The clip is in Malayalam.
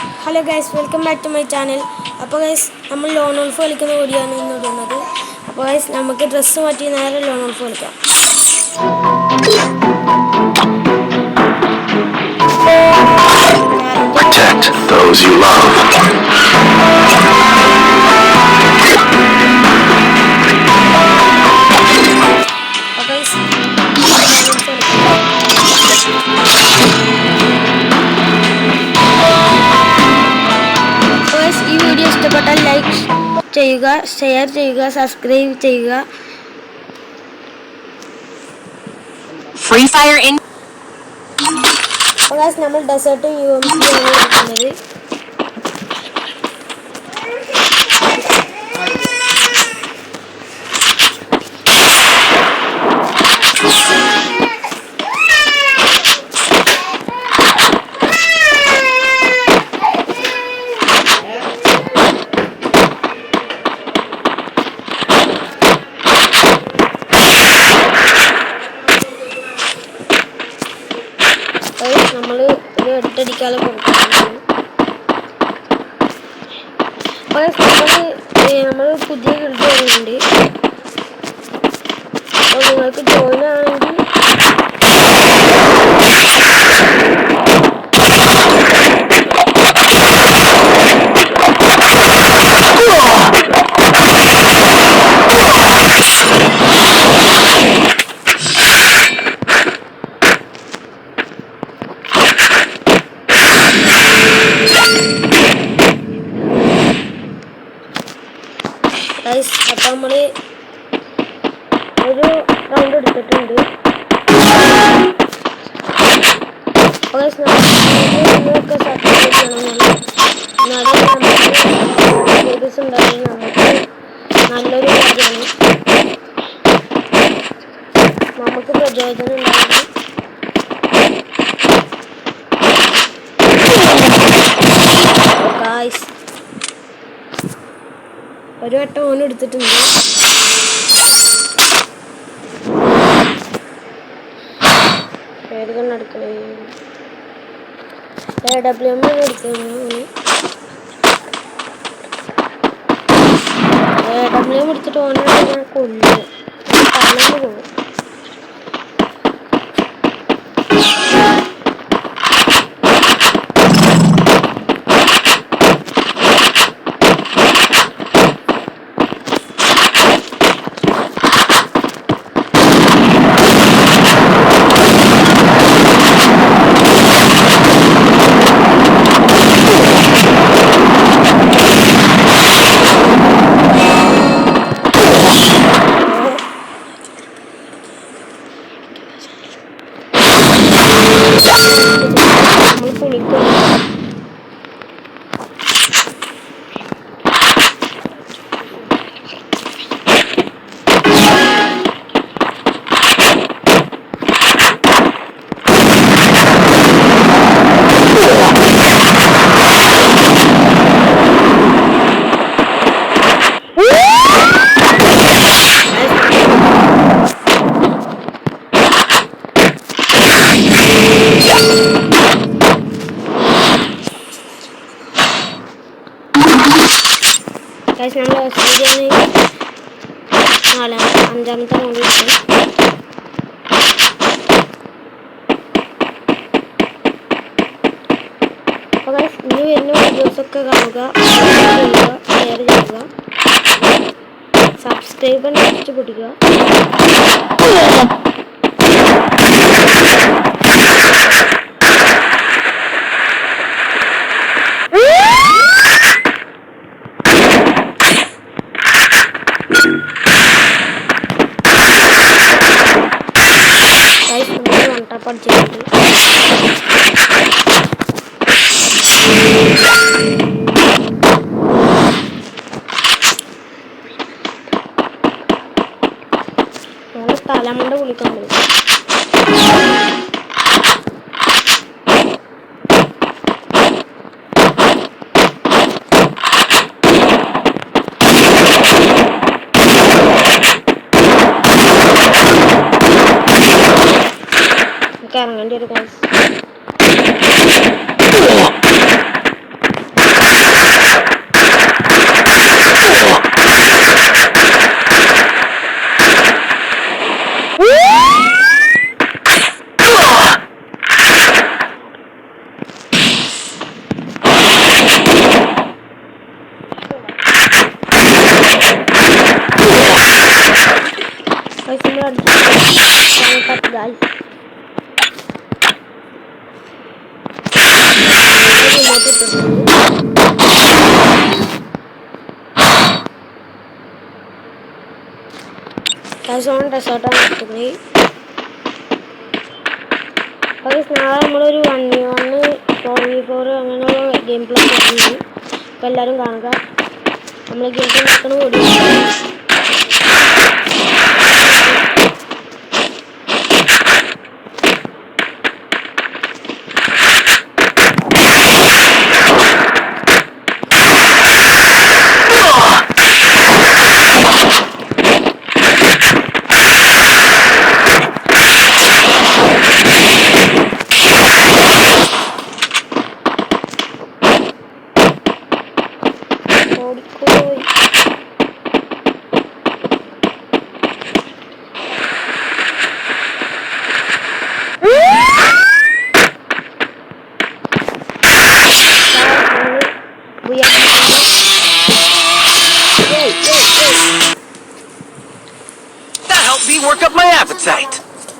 Hello guys, welcome back to my channel. അപ്പോൾ ഗൈസ്, നമ്മൾ ലോൺ ഓൾഫ് കളിക്കുന്ന വീഡിയോയാണ് ഇന്ന് ഇടുന്നത്. അപ്പോൾ ഗൈസ്, നമുക്ക് ഡ്രസ്സ് മാറ്റി നേരെ ലോൺ ഓൾഫ് കളിക്കാം. Protect those you love. ഈ വീഡിയോ ഇഷ്ടപ്പെട്ടാൽ ലൈക്ക് ചെയ്യുക, ഷെയർ ചെയ്യുക, സബ്സ്ക്രൈബ് ചെയ്യുക. ഫ്രീ ഫയർ ഇൻ നമ്മൾ ഡെസേർട്ടും UMP ആണ് എടുക്കുന്നത്. നമ്മൾ ഒരു ഒറ്റടിക്കാലം കൊടുക്കുന്നുണ്ട്. നമ്മൾ പുതിയ ഗിൽഡ് വരുന്നുണ്ട്. അപ്പോൾ നിങ്ങൾക്ക് ജോയിൻ ആണെങ്കിൽ അപ്പം നമ്മൾ ഒരു റൗണ്ട് എടുത്തിട്ടുണ്ട്. ഒക്കെ സബ്സ്ക്രൈബ് ചെയ്യണം. എന്നാലും നമുക്ക് വീഡിയോസ് ഉണ്ടാക്കി നമുക്ക് നല്ലൊരു കാര്യമാണ്, നമുക്ക് പ്രചോദനം ഉണ്ടാകും. ഒരു വട്ടം ഓൻ എടുത്തിട്ടുണ്ട്. ഏത് കണ്ണ് എടുക്കണേ? AWM എടുക്കുന്നു. AWM എടുത്തിട്ട് ഓനാണ് ഞാൻ കൊല്ലും, തലന്ന് പോകും. നമ്മൾ ഓസ്ട്രേലിയയാണ് അഞ്ചാമത്തെ റൗണ്ട് കിട്ടും. അപ്പോൾ ഇനി വരുന്ന വീഡിയോസൊക്കെ കാണുക, ഷെയർ ചെയ്യുക, സബ്സ്ക്രൈബ് അടിച്ചു പിടിക്കുക. പഠിച്ചിട്ടുണ്ട്. തലമുണ്ട കുളിക്കാൻ പോകും. ഇറങ്ങേണ്ടി വരും. നമ്മൾ അടിച്ചു ഗായ്സ്. റിമോട്ട് ഇട്ടിട്ടുണ്ട്. കാശോൺ ഡെസേർട്ടാണ് എടുക്കുന്നത്. അപ്പോൾ നാളെ നമ്മളൊരു 1v1 4v4 അങ്ങനെയുള്ള ഗെയിം പ്ലേ ചെയ്യുന്നത്. അപ്പോൾ എല്ലാവരും കാണുക. നമ്മൾ ഗെയിം പ്ലേ നടക്കുന്ന കൂടി ഓടിക്കോയി. That helped me work up my appetite.